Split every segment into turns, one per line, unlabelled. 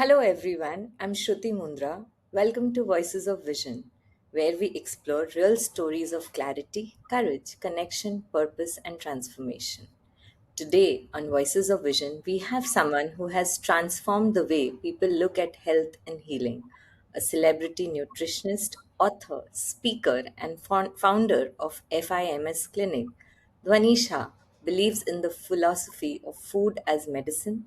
Hello everyone, I'm Shruti Mundra. Welcome to Voices of Vision, where we explore real stories of clarity, courage, connection, purpose, and transformation. Today on Voices of Vision, we have someone who has transformed the way people look at health and healing, a celebrity nutritionist, author, speaker, and founder of FIMS Clinic. Dhvani Shah believes in the philosophy of food as medicine.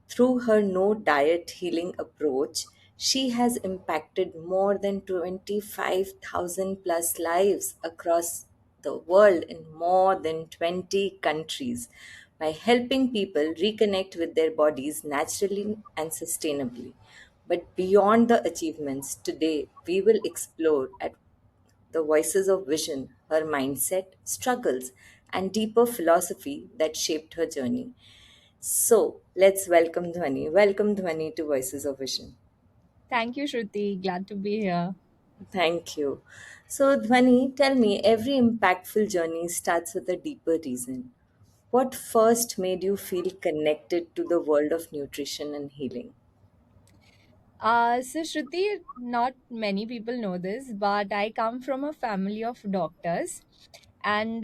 Through her no diet healing approach, she has impacted more than 25,000 plus lives across the world in more than 20 countries by helping people reconnect with their bodies naturally and sustainably. But beyond the achievements, today we will explore at the voices of vision, her mindset, struggles, and deeper philosophy that shaped her journey. So let's welcome Dhwani. Welcome Dhwani to Voices of Vision.
Thank you, Shruti. Glad to be here.
Thank you. So Dhwani, tell me, every impactful journey starts with a deeper reason. What first made you feel connected to the world of nutrition and healing?
So, Shruti, not many people know this, but I come from a family of doctors, and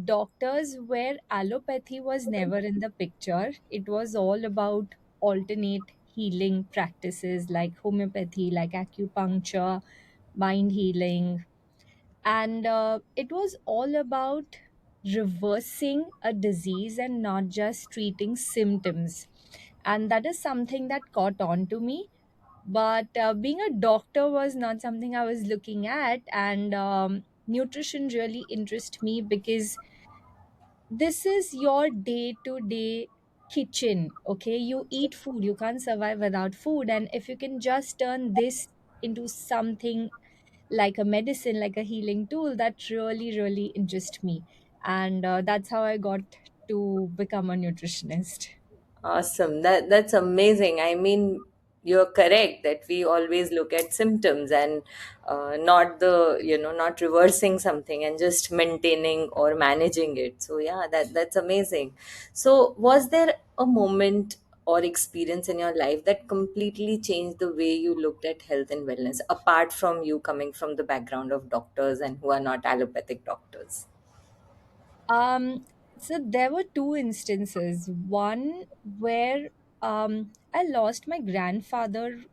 doctors where allopathy was never in the picture. It was all about alternate healing practices like homeopathy, like acupuncture, mind healing, and it was all about reversing a disease and not just treating symptoms. And that is something that caught on to me, but being a doctor was not something I was looking at. And nutrition really interests me because this is your day to day kitchen. Okay, you eat food, you can't survive without food, and if you can just turn this into something like a medicine, like a healing tool, that really really interests me. And that's how I got to become a nutritionist.
Awesome. That's amazing. I mean, you're correct that we always look at symptoms and not not reversing something and just maintaining or managing it. So yeah, that's amazing. So was there a moment or experience in your life that completely changed the way you looked at health and wellness, apart from you coming from the background of doctors and who are not allopathic doctors?
Um, so there were two instances. One where I lost my grandfather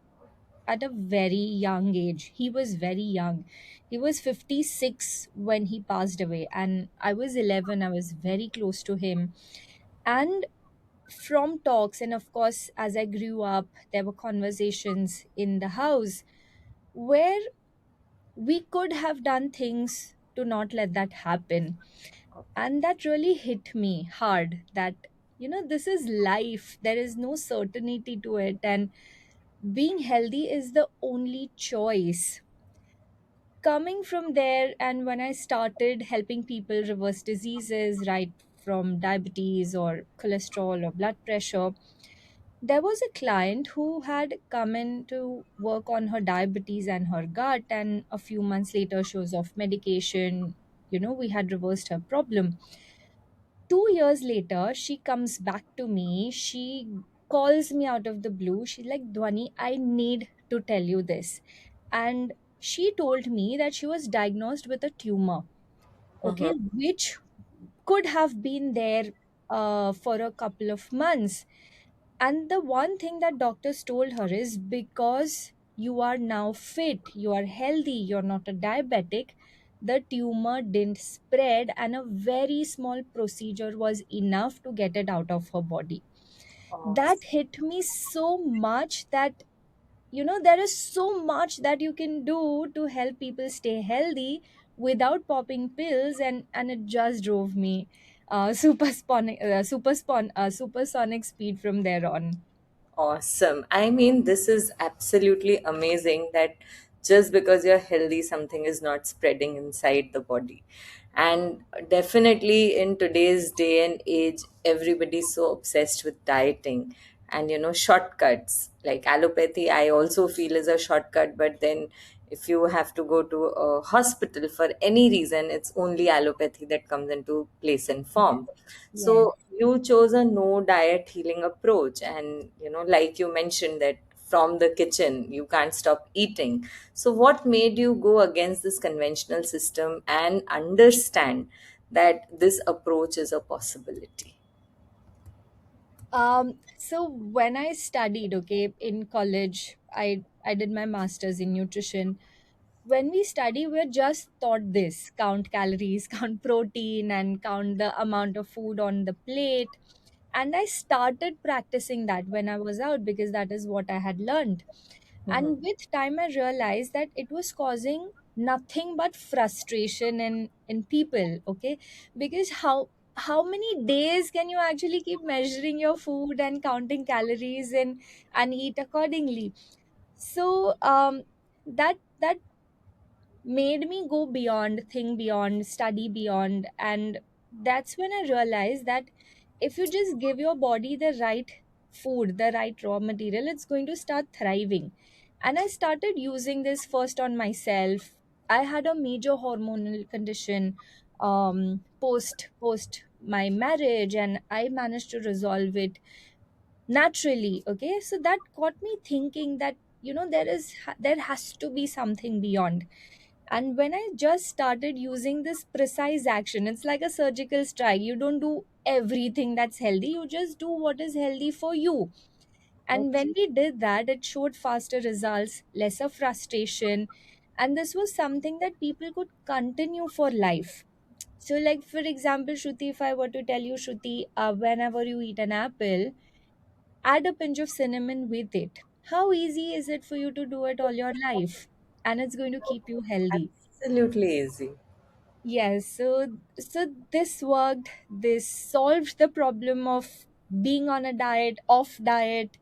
at a very young age. He was very young. He was 56 when he passed away, and I was 11. I was very close to him. And from talks, and of course, as I grew up, there were conversations in the house where we could have done things to not let that happen. And that really hit me hard that, this is life. There is no certainty to it. And being healthy is the only choice. Coming from there, and when I started helping people reverse diseases, right, from diabetes or cholesterol or blood pressure, there was a client who had come in to work on her diabetes and her gut, and a few months later, she was off medication. We had reversed her problem. 2 years later, she comes back to me. She calls me out of the blue. She's like, Dhwani, I need to tell you this. And she told me that she was diagnosed with a tumor, okay,
Mm-hmm.
which could have been there for a couple of months. And the one thing that doctors told her is, because you are now fit, you are healthy, you're not a diabetic, the tumor didn't spread, and a very small procedure was enough to get it out of her body. That hit me so much that, there is so much that you can do to help people stay healthy without popping pills, and it just drove me supersonic speed from there on.
Awesome. I mean, this is absolutely amazing that just because you're healthy, something is not spreading inside the body. And definitely in today's day and age, everybody's so obsessed with dieting and, shortcuts. Like allopathy, I also feel is a shortcut, but then if you have to go to a hospital for any reason, it's only allopathy that comes into place and form.
Yes.
So you chose a no diet healing approach, and like you mentioned that from the kitchen. You can't stop eating. So, what made you go against this conventional system and understand that this approach is a possibility?
So when I studied, okay, in college, I did my master's in nutrition. When we study, we're just taught this: count calories, count protein, and count the amount of food on the plate. And I started practicing that when I was out because that is what I had learned. And with time, I realized that it was causing nothing but frustration in people, okay? Because how many days can you actually keep measuring your food and counting calories and eat accordingly? So that made me go beyond, think beyond, study beyond. And that's when I realized that if you just give your body the right food, the right raw material, it's going to start thriving. And I started using this first on myself. I had a major hormonal condition post my marriage, and I managed to resolve it naturally. Okay, so that got me thinking that there has to be something beyond. and when I just started using this precise action, it's like a surgical strike. You don't do everything that's healthy, you just do what is healthy for you. And
Okay.
when we did that, it showed faster results, lesser frustration, and this was something that people could continue for life. So, like for example, Shruti, if I were to tell you, Shruti, whenever you eat an apple, add a pinch of cinnamon with it. How easy is it for you to do it all your life? And it's going to keep you healthy.
Absolutely easy.
Yes, so this worked. This solved the problem of being on a diet, off diet,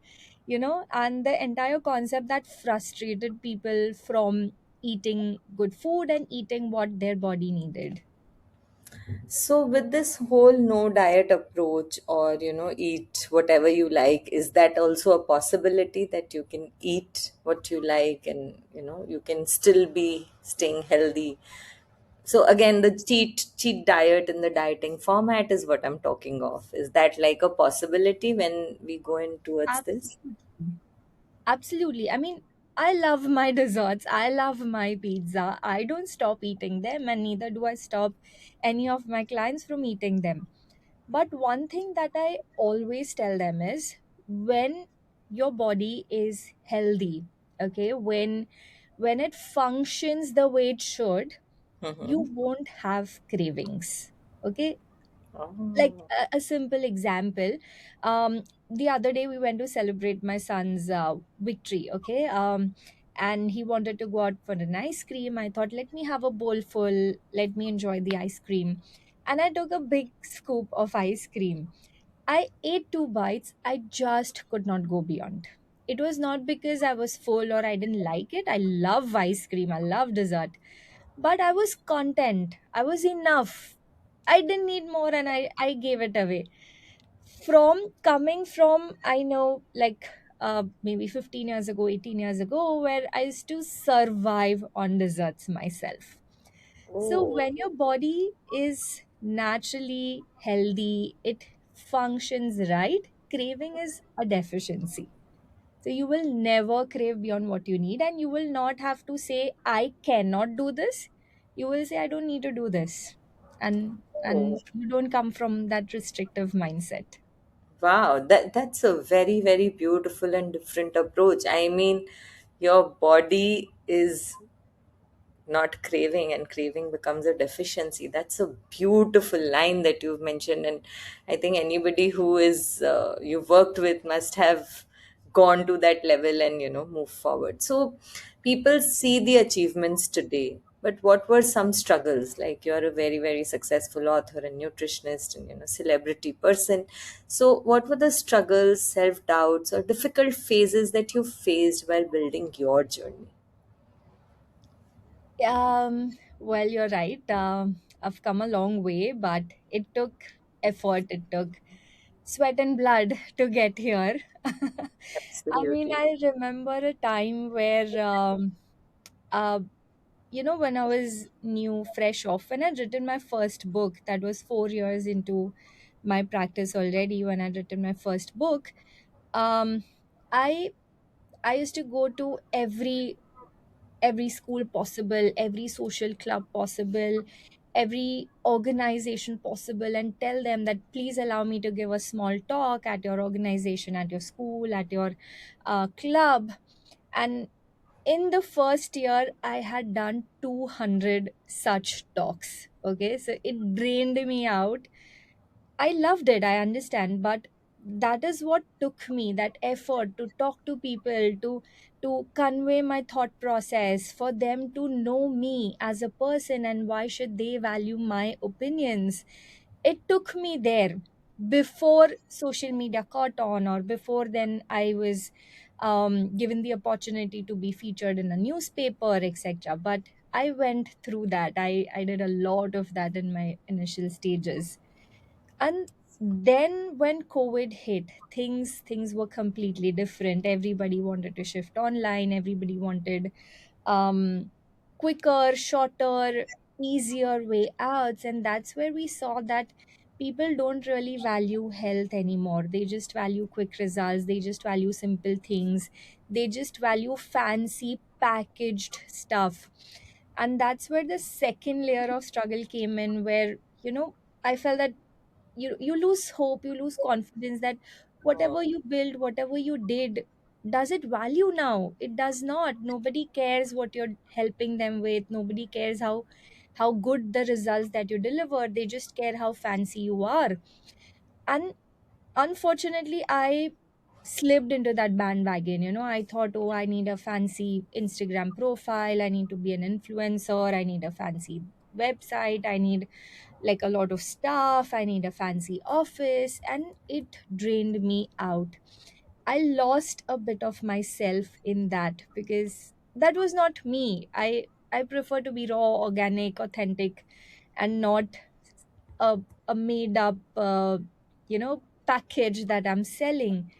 and the entire concept that frustrated people from eating good food and eating what their body needed.
So, with this whole no diet approach, or eat whatever you like, is that also a possibility that you can eat what you like and you can still be staying healthy? So, again, the cheat diet in the dieting format is what I'm talking of. Is that like a possibility when we go in towards this?
Absolutely. Absolutely. I mean, I love my desserts. I love my pizza. I don't stop eating them, and neither do I stop any of my clients from eating them. But one thing that I always tell them is when your body is healthy, okay, when it functions the way it should, you
Mm-hmm.
won't have cravings. Okay, like
Oh.
a simple example. The other day we went to celebrate my son's victory, okay, and he wanted to go out for an ice cream. I thought, let me have a bowl full, let me enjoy the ice cream. And I took a big scoop of ice cream. I ate two bites. I just could not go beyond. It was not because I was full or I didn't like it. I love ice cream, I love dessert, but I was content. I was enough. I didn't need more, and I gave it away. From coming from, I know, like maybe 15 years ago, 18 years ago, where I used to survive on desserts myself. So
Oh.
when your body is naturally healthy, it functions right, craving is a deficiency. So you will never crave beyond what you need, and you will not have to say, I cannot do this. You will say, I don't need to do this. And
Oh.
you don't come from that restrictive mindset.
Wow, that's a very, very beautiful and different approach. I mean, your body is not craving and craving becomes a deficiency. That's a beautiful line that you've mentioned, and I think anybody who is you've worked with must have gone to that level and move forward. So people see the achievements today, but what were some struggles? Like, you're a very, very successful author and nutritionist and celebrity person. So what were the struggles, self doubts, or difficult phases that you faced while building your journey?
Well, you're right. I've come a long way, but it took effort, it took sweat and blood to get here. I mean,
Absolutely.
I remember a time where uh, when I was new, fresh off, when I'd written my first book, that was 4 years into my practice already. When I'd written my first book, um, I I used to go to every school possible, every social club possible, every organization possible, and tell them that please allow me to give a small talk at your organization, at your school, at your club. And in the first year, I had done 200 such talks. Okay, so it drained me out. I loved it, I understand, but that is what took me that effort to talk to people, to convey my thought process, for them to know me as a person and why should they value my opinions. It took me there before social media caught on, or before then I was given the opportunity to be featured in a newspaper, etc. But I went through that. I did a lot of that in my initial stages. And then when COVID hit, things were completely different. Everybody wanted to shift online, everybody wanted um quicker, shorter, easier way outs. And that's where we saw that people don't really value health anymore. They just value quick results, they just value simple things, they just value fancy packaged stuff. And that's where the second layer of struggle came in, where I felt that you lose hope, you lose confidence that whatever you build, whatever you did, does it value now? It does not. Nobody cares what you're helping them with, nobody cares how good the results that you deliver, they just care how fancy you are. And unfortunately, I slipped into that bandwagon. I thought, oh, I need a fancy Instagram profile, I need to be an influencer, I need a fancy website, I need like a lot of stuff, I need a fancy office, and it drained me out. I lost a bit of myself in that, because that was not me. I prefer to be raw, organic, authentic, and not a made up package that I'm selling.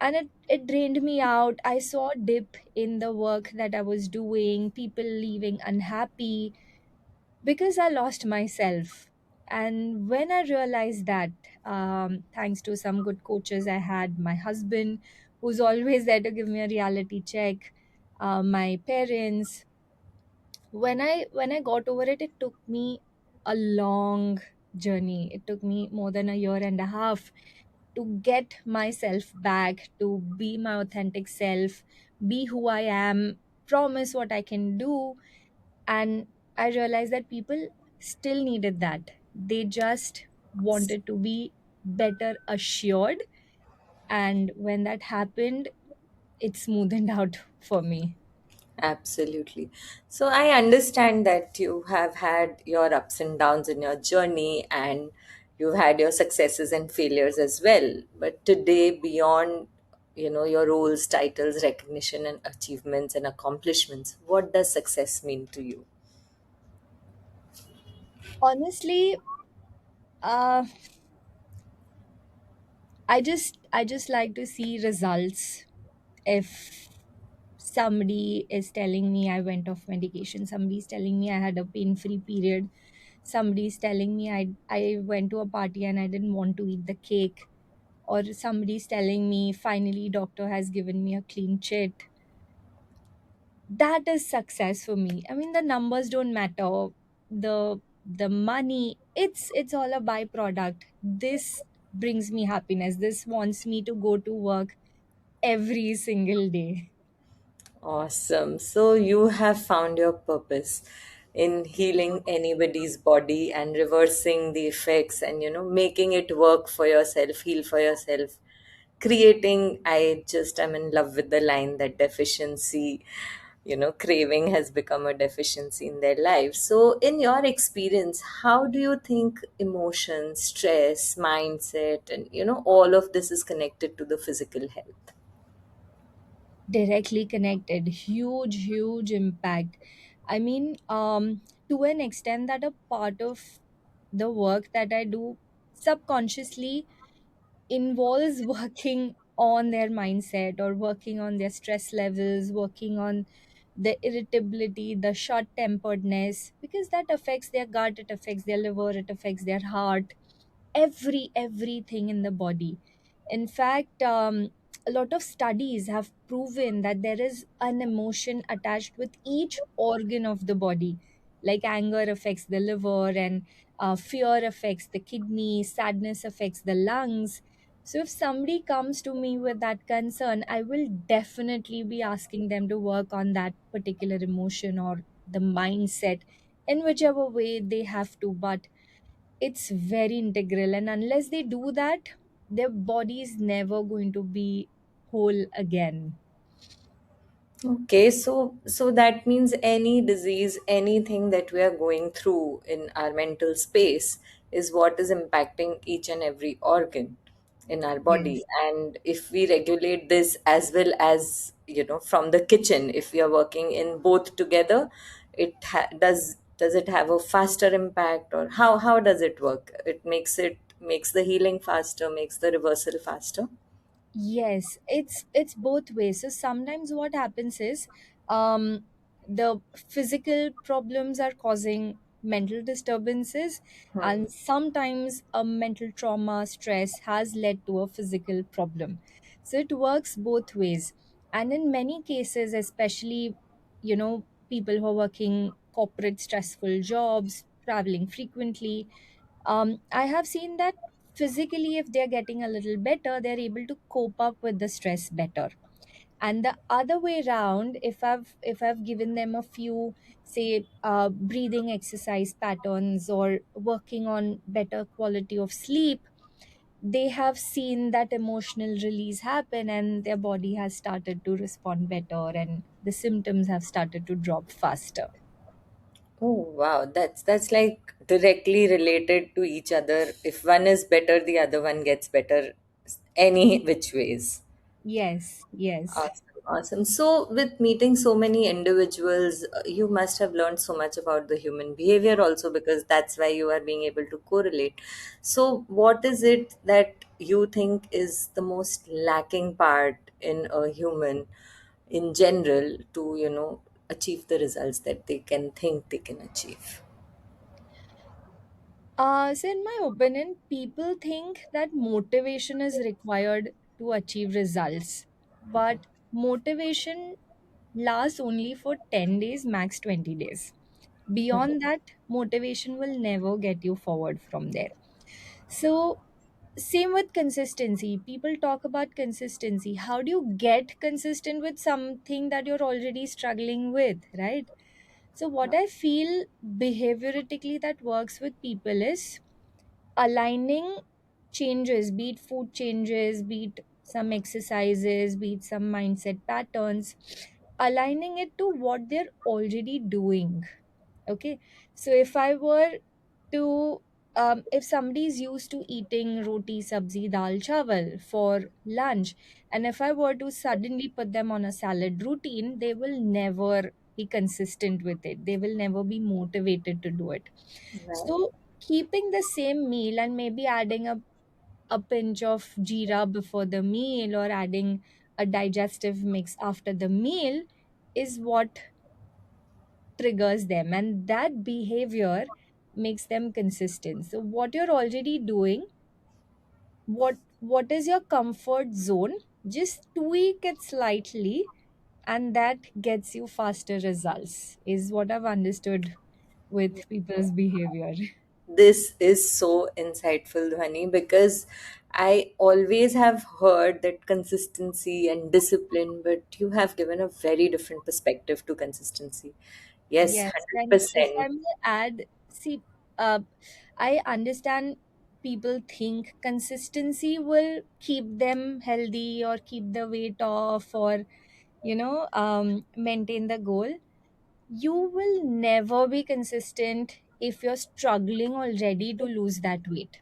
And it drained me out. I saw a dip in the work that I was doing, people leaving unhappy because I lost myself. And when I realized that, thanks to some good coaches I had, my husband, who's always there to give me a reality check, my parents, when I got over it, it took me a long journey. It took me more than a year and a half to get myself back, to be my authentic self, be who I am, promise what I can do. And I realized that people still needed that. They just wanted to be better assured. And when that happened, it smoothened out for me.
Absolutely. So I understand that you have had your ups and downs in your journey, and you've had your successes and failures as well. But today, beyond your roles, titles, recognition, and achievements and accomplishments, what does success mean to you?
Honestly, uh, I just like to see results. If somebody is telling me I went off medication, somebody's telling me I had a pain-free period, somebody's telling me I went to a party and I didn't want to eat the cake, or somebody's telling me finally doctor has given me a clean chit, that is success for me. I mean, the numbers don't matter, the money, it's all a byproduct. This brings me happiness, this wants me to go to work every single day.
Awesome. So you have found your purpose in healing anybody's body and reversing the effects, and making it work for yourself, heal for yourself. Creating, I just am in love with the line that deficiency, craving has become a deficiency in their life. So in your experience, how do you think emotion, stress, mindset, and all of this is connected to the physical health?
Directly connected, huge impact. I mean, to an extent that a part of the work that I do subconsciously involves working on their mindset, or working on their stress levels, working on the irritability, the short temperedness, because that affects their gut, it affects their liver, it affects their heart, everything in the body. In fact, a lot of studies have proven that there is an emotion attached with each organ of the body. Like anger affects the liver, and fear affects the kidney, sadness affects the lungs. So if somebody comes to me with that concern, I will definitely be asking them to work on that particular emotion or the mindset in whichever way they have to. But it's very integral, and unless they do that, their body is never going to be whole again.
Okay, so that means any disease, anything that we are going through in our mental space is what is impacting each and every organ in our body.
Yes.
And if we regulate this as well as, from the kitchen, if we are working in both together, does it have a faster impact, or how does it work? It makes the healing faster, makes the reversal faster.
Yes, it's both ways. So sometimes what happens is, um the physical problems are causing mental disturbances, and sometimes a mental trauma stress has led to a physical problem. So it works both ways. And in many cases, especially, people who are working corporate stressful jobs, traveling frequently, I have seen that physically, if they're getting a little better, they're able to cope up with the stress better. And the other way around, if I've given them a few, say, breathing exercise patterns or working on better quality of sleep, they have seen that emotional release happen, and their body has started to respond better, and the symptoms have started to drop faster.
Oh wow, that's like directly related to each other. If one is better, the other one gets better any which ways.
Yes, yes.
Awesome, awesome. So, with meeting so many individuals, you must have learned so much about the human behavior also, because that's why you are being able to correlate. So, what is it that you think is the most lacking part in a human in general to, achieve the results that they can think they can achieve?
So, in my opinion, people think that motivation is required to achieve results, but motivation lasts only for 10 days, max 20 days. Beyond that, motivation will never get you forward from there. So, same with consistency. People talk about consistency. How do you get consistent with something that you're already struggling with, right? So, what I feel behaviorically that works with people is aligning changes, be it food changes, be it some exercises, be it some mindset patterns, aligning it to what they're already doing. Okay, so if I were to if somebody is used to eating roti, sabzi, dal, chawal for lunch, and if I were to suddenly put them on a salad routine, they will never be consistent with it. They will never be motivated to do it.
Right.
So, keeping the same meal and maybe adding a pinch of jeera before the meal, or adding a digestive mix after the meal, is what triggers them, and that behavior makes them consistent. So what you're already doing, what is your comfort zone, just tweak it slightly, and that gets you faster results, is what I've understood with people's behavior.
This is so insightful, Dhwani, because I always have heard that consistency and discipline, but you have given a very different perspective to consistency. Yes,
Yes, and if I
100%.
may add, see, uh, I understand people think consistency will keep them healthy or keep the weight off, or maintain the goal. You will never be consistent if you're struggling already to lose that weight.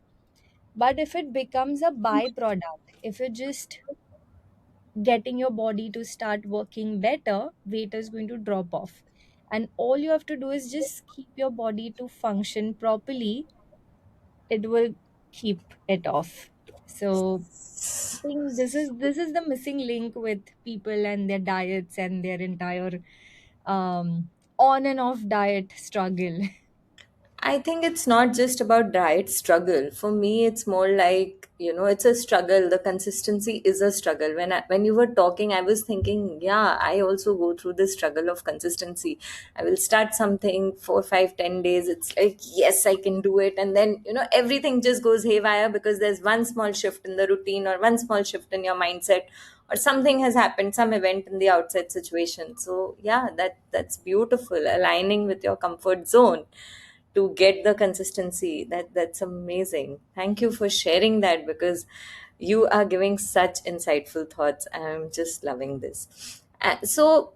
But if it becomes a byproduct, if you're just getting your body to start working better, weight is going to drop off. And all you have to do is just keep your body to function properly, it will keep it off. So I think this is the missing link with people and their diets and their entire on and off diet struggle.
I think it's not just about diet struggle. For me, it's more like, it's a struggle. The consistency is a struggle. When you were talking, I was thinking, yeah, I also go through this struggle of consistency. I will start something 4, 5, 10 days. It's like, yes, I can do it, and then everything just goes haywire because there's one small shift in the routine, or one small shift in your mindset, or something has happened, some event in the outside situation. So yeah, that's beautiful, aligning with your comfort zone to get the consistency. That's amazing. Thank you for sharing that, because you are giving such insightful thoughts. I'm just loving this. So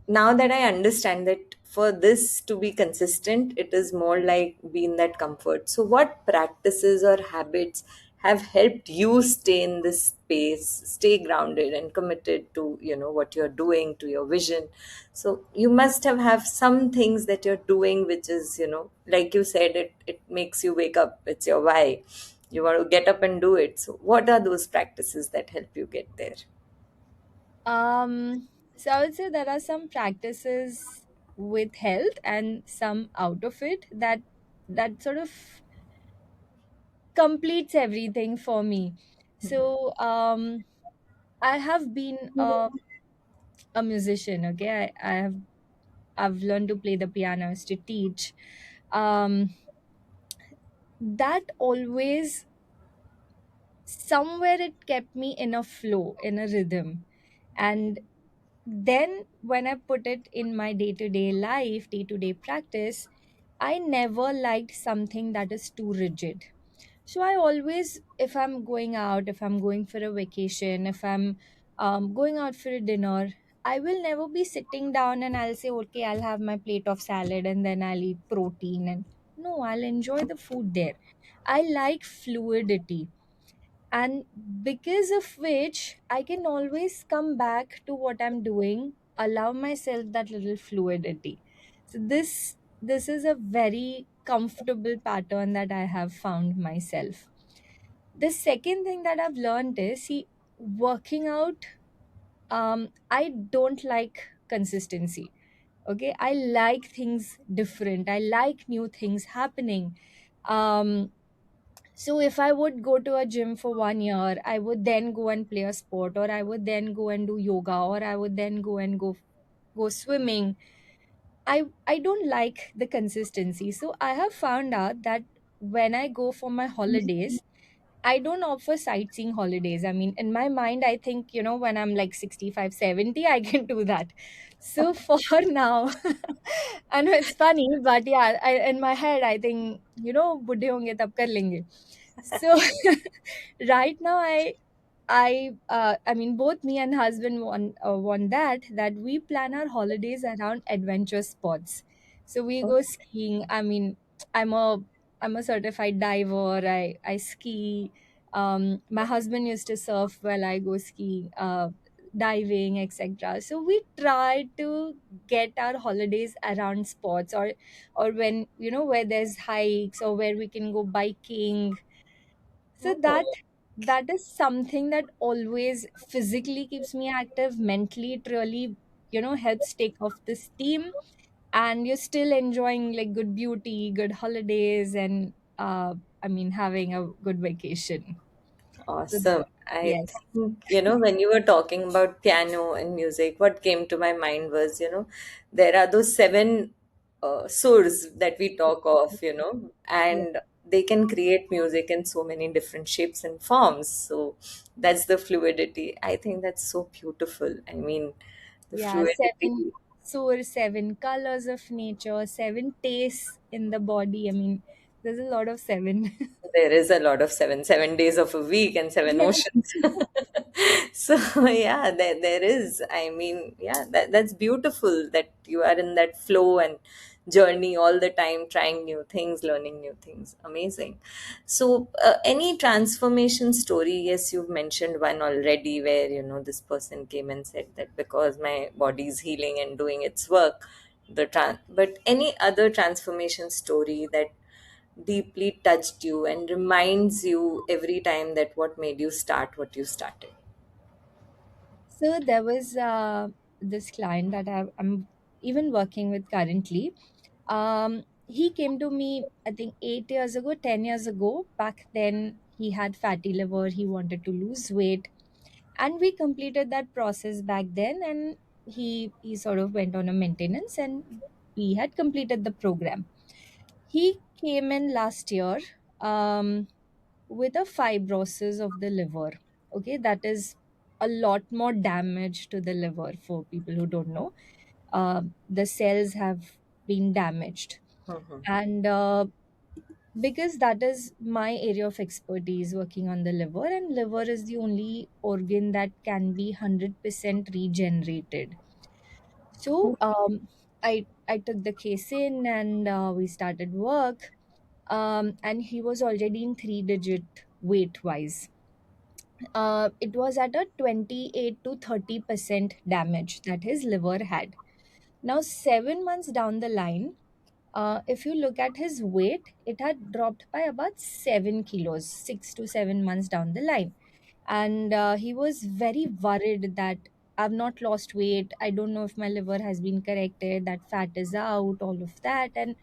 now that I understand that for this to be consistent, it is more like be in that comfort. So what practices or habits have helped you stay in this space, stay grounded and committed to what you're doing, to your vision? So you must have some things that you're doing, which is, like you said, it makes you wake up. It's your why. You want to get up and do it. So what are those practices that help you get there?
So I would say there are some practices with health and some out of it that sort of completes everything for me. So I have been a musician. Okay, I've learned to play the piano, I used to teach. Um, that always somewhere it kept me in a flow, in a rhythm, and then when I put it in my day-to-day life, day-to-day practice, I never liked something that is too rigid. So I always, if I'm going out, if I'm going for a vacation, if I'm going out for a dinner, I will never be sitting down and I'll say, okay, I'll have my plate of salad and then I'll eat protein. And no, I'll enjoy the food there. I like fluidity, and because of which I can always come back to what I'm doing, allow myself that little fluidity. So this is a very comfortable pattern that I have found myself. The second thing that I've learned is, see, working out, I don't like consistency. Okay, I like things different, I like new things happening. um so if I would go to a gym for 1 year, I would then go and play a sport, or I would then go and do yoga, or I would then go swimming. I don't like the consistency. So I have found out that when I go for my holidays, I don't opt for sightseeing holidays. I mean, in my mind, I think, when I'm like 65, 70, I can do that. So for now, I know it's funny, but yeah, in my head, I think, बुढ़े होंगे तब कर लेंगे. So right now, I mean, both me and husband want that we plan our holidays around adventure spots. So we go skiing. I mean, I'm a I'm a certified diver. I ski. My husband used to surf while I go skiing, diving, etc. So we try to get our holidays around spots, or when where there's hikes, or where we can go biking. So
Oh,
that is something that always physically keeps me active. Mentally, it really helps take off the steam, and you're still enjoying like good beauty, good holidays, and I mean, having a good vacation. So
awesome. I
yes.
think, when you were talking about piano and music, what came to my mind was, there are those seven surs that we talk of,
Yeah.
and they can create music in so many different shapes and forms. So that's the fluidity. I think that's so beautiful. I mean, the
Yeah, seven
fluidity.
source, seven colors of nature, seven tastes in the body. I mean, there's a lot of seven.
There is a lot of 7 days of a week and seven
Yes.
oceans. So yeah, there is. I mean, yeah, that's beautiful that you are in that flow and journey all the time, trying new things, learning new things. Amazing. So any transformation story? Yes, you've mentioned one already, where this person came and said that because my body is healing and doing its work, but any other transformation story that deeply touched you and reminds you every time that what made you start what you started?
So there was this client that I'm even working with currently. He came to me, I think, 8 years ago, 10 years ago. Back then, he had fatty liver, he wanted to lose weight, and we completed that process back then. And he sort of went on a maintenance, and we had completed the program. He came in last year um, with a fibrosis of the liver. Okay, that is a lot more damage to the liver. For people who don't know, the cells have been damaged.
Mhm.
And because that is my area of expertise, working on the liver, and liver is the only organ that can be 100% regenerated. So I took the case in, and we started work. And he was already in 3-digit weight wise. It was at a 28 to 30% damage that his liver had. Now 7 months down the line, if you look at his weight, it had dropped by about 7 kilos, 6 to 7 months down the line. And he was very worried that I've not lost weight. I don't know if my liver has been corrected, that fat is out, all of that. And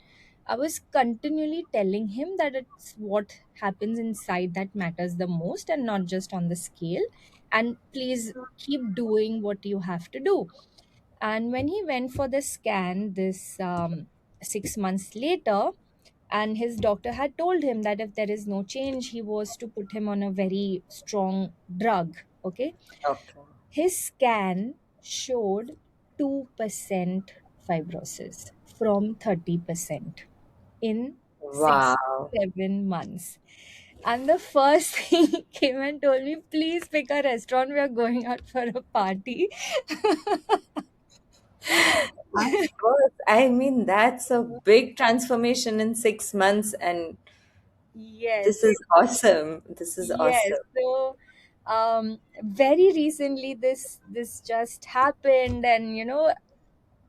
I was continually telling him that it's what happens inside that matters the most, and not just on the scale. And please keep doing what you have to do. And when he went for the scan, this 6 months later, and his doctor had told him that if there is no change, he was to put him on a very strong drug. Okay.
Okay.
His scan showed 2% fibrosis from 30% in six,
Wow.
7 months. And the first thing he came and told me, please pick a restaurant. We are going out for a party.
Of course. I mean, that's a big transformation in 6 months, and this
Yes.
is awesome. This is
Yes.
awesome.
So very recently this just happened, and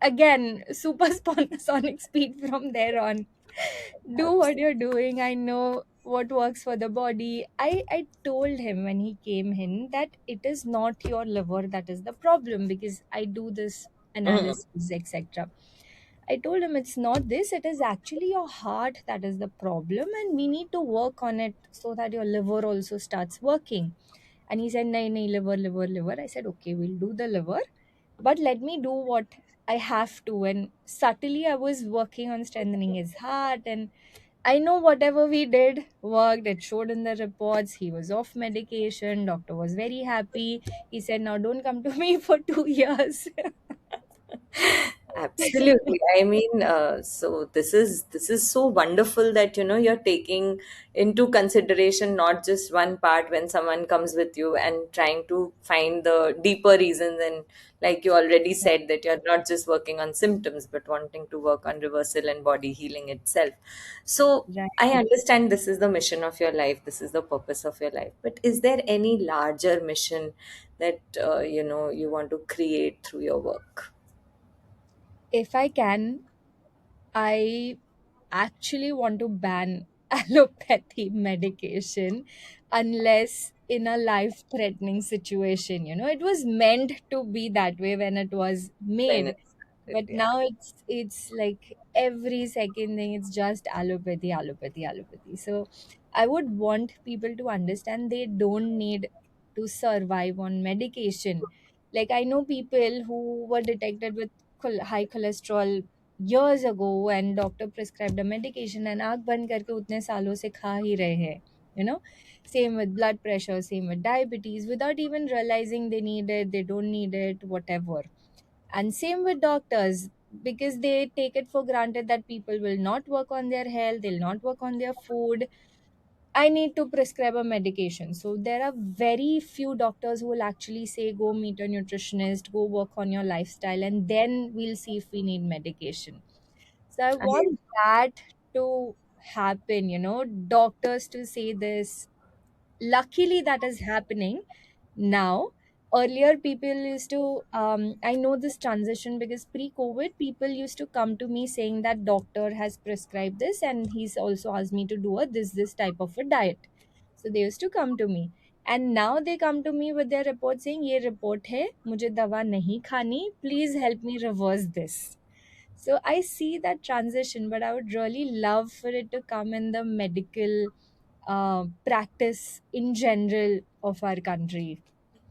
again, super sonic speed from there on. Do what you're doing. I know what works for the body. I told him when he came in that it is not your liver that is the problem, because I do this
Mm.
analysis, etc. I told him it's not this, it is actually your heart that is the problem, and we need to work on it so that your liver also starts working. And he said, nahi, nahi, liver, liver, liver. I said, okay, we'll do the liver, but let me do what I have to. And subtly, I was working on strengthening his heart. And I know whatever we did worked. It showed in the reports. He was off medication. Doctor was very happy. He said, now don't come to me for 2 years.
Absolutely. I mean, so this is so wonderful that you're taking into consideration not just one part when someone comes with you and trying to find the deeper reasons, and like you already said that you're not just working on symptoms but wanting to work on reversal and body healing itself. So
Right.
I understand this is the mission of your life, this is the purpose of your life, but is there any larger mission that you want to create through your work?
If I can, I actually want to ban allopathy medication unless in a life threatening situation. It was meant to be that way when it was
When
made,
it started,
but
yeah.
now it's like every second thing it's just allopathy, allopathy, allopathy. So I would want people to understand they don't need to survive on medication. Like, I know people who were detected with high cholesterol years ago, and doctor prescribed a medication, and आँख बंद करके उतने सालों से खा ही रहे हैं. you know Same with blood pressure, same with diabetes, without even realizing they need it, they don't need it, whatever. And same with doctors, because they take it for granted that people will not work on their health, they'll not work on their food. I need to prescribe a medication. So there are very few doctors who will actually say, go meet a nutritionist, go work on your lifestyle, and then we'll see if we need medication. So I
I,
want that to happen, doctors to say this. Luckily, that is happening now. Earlier, people used to, I know this transition because pre COVID, people used to come to me saying that doctor has prescribed this, and he's also asked me to do this type of a diet. So they used to come to me. And now they come to me with their report saying, ये report है, मुझे दवा नहीं खानी, please help me reverse this. So I see that transition, but I would really love for it to come in the medical practice in general of our country.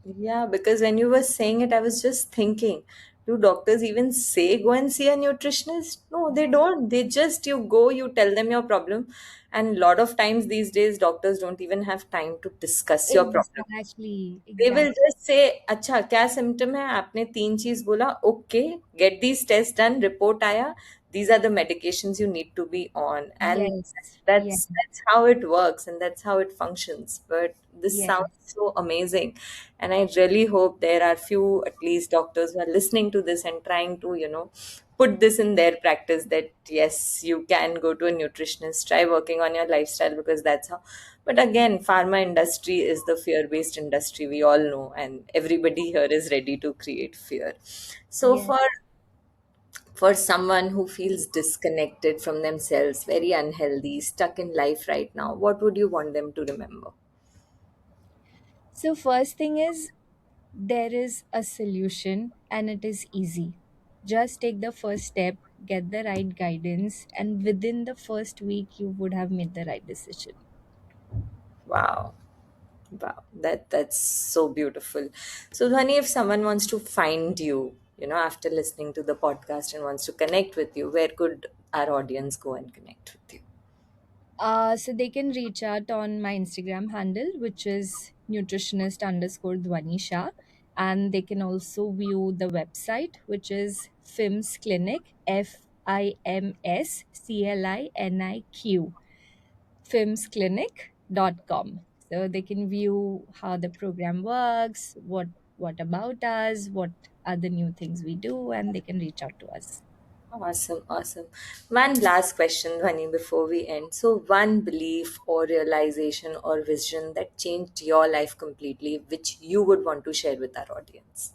Yeah, because when you were saying it, I was just thinking, do doctors even say go and see a nutritionist? No, they don't. They just, you go, you tell them your problem. And a lot of times these days, doctors don't even have time to discuss your problem.
Exactly,
They will
exactly.
just say, अच्छा क्या symptom है आपने तीन चीज बोला okay get these tests done report आया these are the medications you need to be on and
Yes, yeah,
that's how it works and that's how it functions but this
yeah,
sounds so amazing and I really hope there are few at least doctors who are listening to this and trying to put this in their practice that yes you can go to a nutritionist try working on your lifestyle because that's how but again pharma industry is the fear based industry we all know and everybody here is ready to create fear so
yeah.
for someone who feels disconnected from themselves very unhealthy stuck in life right now what would you want them to remember.
So, first thing is, there is a solution and it is easy. Just take the first step, get the right guidance, and within the first week, you would have made the right decision.
Wow. Wow, that's so beautiful. So, Dhani, if someone wants to find you, after listening to the podcast and wants to connect with you, where could our audience go and connect with you?
So they can reach out on my Instagram handle, which is nutritionist underscore Dhvani Shah. And they can also view the website, which is FIMS Clinic, FIMS CLINIQ, FIMSclinic.com. So they can view how the program works, what about us, what are the new things we do, and they can reach out to us.
Awesome, awesome. One last question, Dhani, before we end. So, one belief or realization or vision that changed your life completely, which you would want to share with our audience.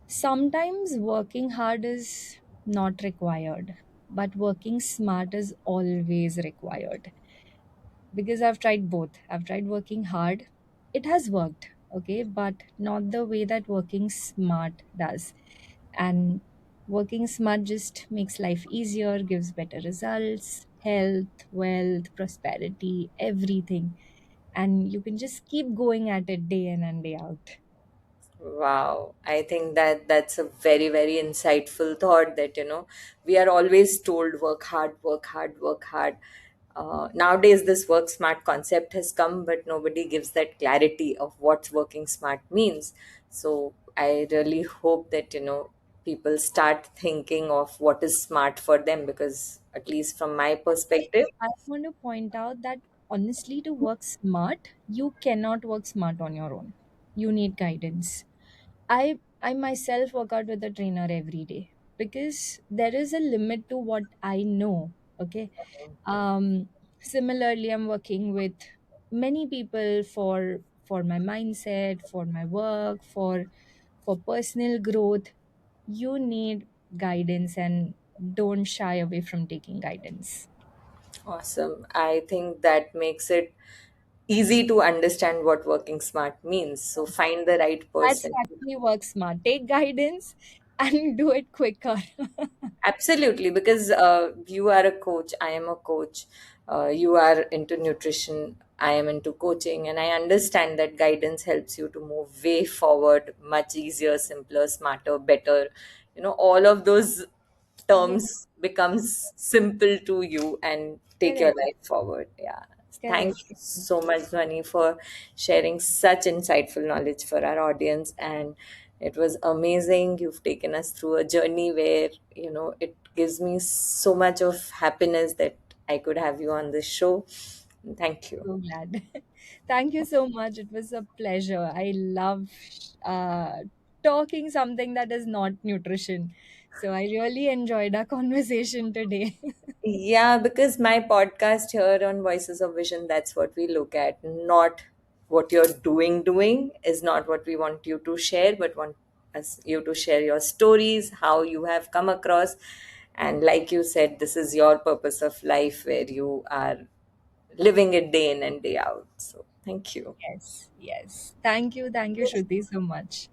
Sometimes working hard is not required, but working smart is always required. Because I've tried both. I've tried working hard. It has worked, okay, but not the way that working smart does. And working smart just makes life easier, gives better results, health, wealth, prosperity, everything. And you can just keep going at it day in and day out.
Wow, I think that that's a very, very insightful thought that, we are always told work hard, work hard, work hard. Nowadays, this work smart concept has come, but nobody gives that clarity of what working smart means. So I really hope that, people start thinking of what is smart for them because, at least from my perspective,
I want to point out that honestly, to work smart, you cannot work smart on your own. You need guidance. I myself work out with a trainer every day because there is a limit to what I know. Okay. Similarly, I'm working with many people for my mindset, for my work, for personal growth. You need guidance and don't shy away from taking guidance.
awesome. I think that makes it easy to understand what working smart means. So find the right
That's
person.
actually work smart. Take guidance and do it quicker.
Absolutely, because you are a coach, I am a coach, you are into nutrition, I am into coaching, and I understand that guidance helps you to move way forward, much easier, simpler, smarter, better. All of those
Yeah,
terms becomes simple to you and take your
correct,
life forward. Yeah. Thank
correct.
you so much, Dhwani, for sharing such insightful knowledge for our audience. And it was amazing. You've taken us through a journey where, it gives me so much of happiness that I could have you on this show. Thank you.
So glad. Thank you so much. It was a pleasure. I love uh, talking something that is not nutrition. So I really enjoyed our conversation today.
Yeah, because my podcast here on Voices of Vision, that's what we look at. Not what you're doing is not what we want you to share, but want us you to share your stories, how you have come across. And like you said, this is your purpose of life where you are living it day in and day out. So thank you.
Yes, yes. Thank you, Shruti, so much.